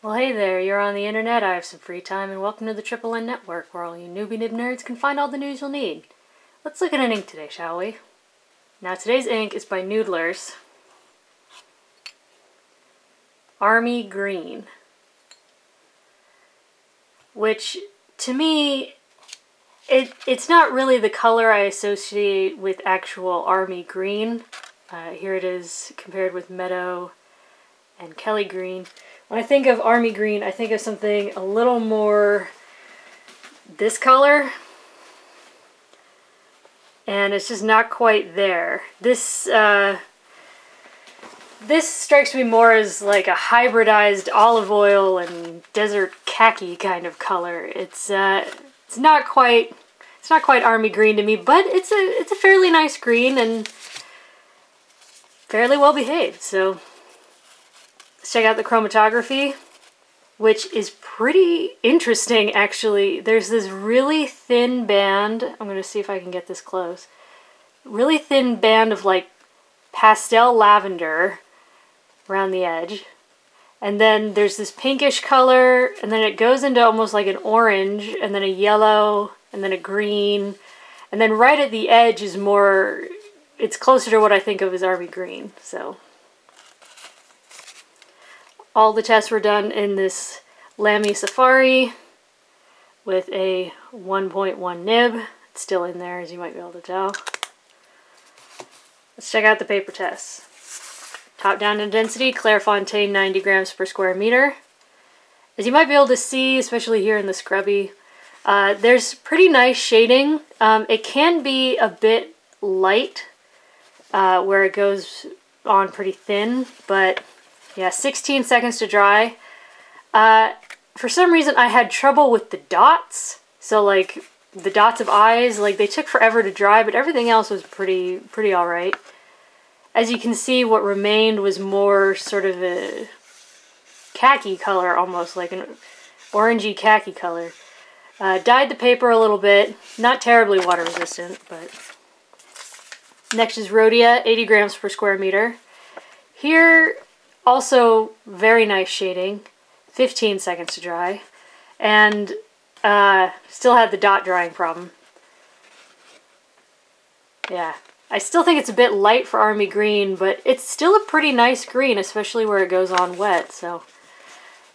Well, hey there, you're on the internet, I have some free time, and welcome to the Triple N Network, where all you newbie nib nerds can find all the news you'll need. Let's look at an ink today, shall we? Now, today's ink is by Noodler's Army Green, which, to me, it's not really the color I associate with actual Army Green. Here it is compared with Meadow and Kelly Green. When I think of Army Green, I think of something a little more this color, and it's just not quite there. This strikes me more as like a hybridized olive oil and desert khaki kind of color. It's not quite Army Green to me, but it's a fairly nice green and fairly well behaved. So let's check out the chromatography, which is pretty interesting, actually. There's this really thin band. I'm going to see if I can get this close. Really thin band of like pastel lavender around the edge. And then there's this pinkish color, and then it goes into almost like an orange, and then a yellow, and then a green. And then right at the edge is more, it's closer to what I think of as Army Green, so. All the tests were done in this LAMY Safari with a 1.1 nib. It's still in there, as you might be able to tell. Let's check out the paper tests. Top down in density, Clairefontaine 90 grams per square meter. As you might be able to see, especially here in the scrubby, there's pretty nice shading. It can be a bit light where it goes on pretty thin, but yeah, 16 seconds to dry. For some reason I had trouble with the dots. So like the dots of eyes, like they took forever to dry, but everything else was pretty alright. As you can see, what remained was more sort of a khaki color, almost like an orangey khaki color. Dyed the paper a little bit, not terribly water resistant, but next is Rhodia, 80 grams per square meter. Here, also very nice shading, 15 seconds to dry, and still had the dot drying problem. Yeah, I still think it's a bit light for Army Green, but it's still a pretty nice green, especially where it goes on wet, so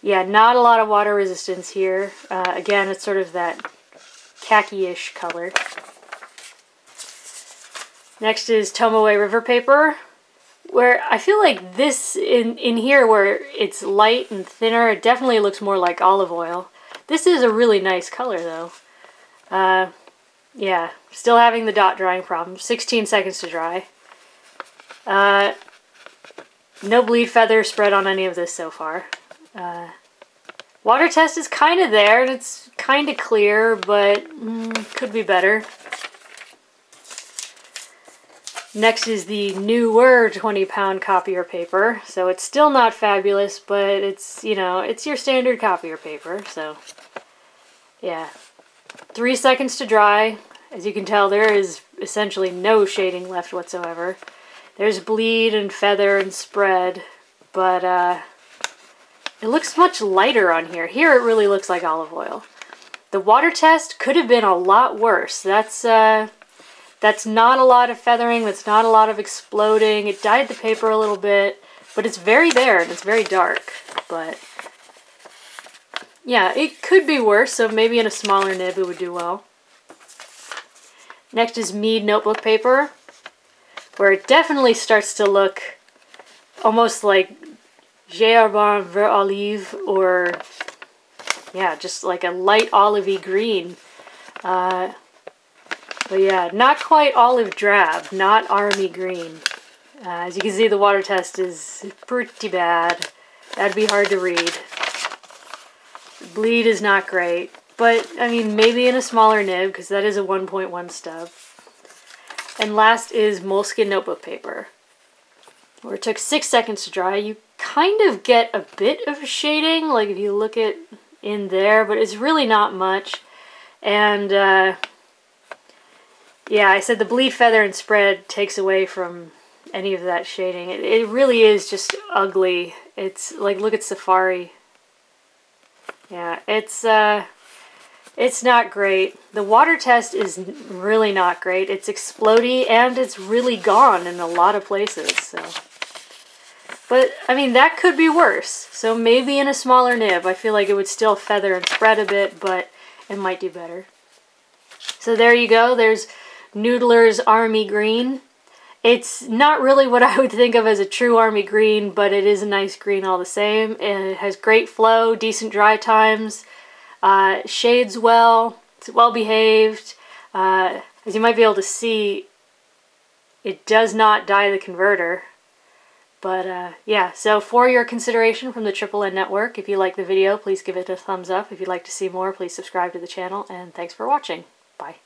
yeah, not a lot of water resistance here. Again, it's sort of that khaki-ish color. Next is Tomoe River Paper, where I feel like this, in here where it's light and thinner, it definitely looks more like olive oil. This is a really nice color though. Yeah, still having the dot drying problem. 16 seconds to dry. No bleed feather spread on any of this so far. Water test is kind of there, and it's kind of clear, but could be better. Next is the newer 20-pound copier paper. So it's still not fabulous, but it's, you know, it's your standard copier paper. So, yeah. 3 seconds to dry. As you can tell, there is essentially no shading left whatsoever. There's bleed and feather and spread, but it looks much lighter on here. Here it really looks like olive oil. The water test could have been a lot worse. That's not a lot of feathering, that's not a lot of exploding. It dyed the paper a little bit, but it's very there and it's very dark. But yeah, it could be worse, so maybe in a smaller nib it would do well. Next is Mead Notebook Paper, where it definitely starts to look almost like Charbon Vert Olive, or yeah, just like a light olivey green. But yeah, not quite olive drab, not Army Green. As you can see, the water test is pretty bad. That'd be hard to read. The bleed is not great, but I mean, maybe in a smaller nib, because that is a 1.1 stub. And last is Moleskine Notebook Paper, where it took 6 seconds to dry. You kind of get a bit of shading, like if you look at in there, but it's really not much. And yeah, I said the bleed, feather, and spread takes away from any of that shading. It really is just ugly. It's like, look at Safari. Yeah, it's not great. The water test is really not great. It's explodey and it's really gone in a lot of places, so. But, I mean, that could be worse. So maybe in a smaller nib, I feel like it would still feather and spread a bit, but it might do better. So there you go. There's Noodler's Army Green. It's not really what I would think of as a true army green, but it is a nice green all the same. And it has great flow, decent dry times, shades well, it's well behaved. As you might be able to see, it does not dye the converter. But yeah, so for your consideration from the Triple N Network, if you like the video, please give it a thumbs up. If you'd like to see more, please subscribe to the channel, and thanks for watching. Bye.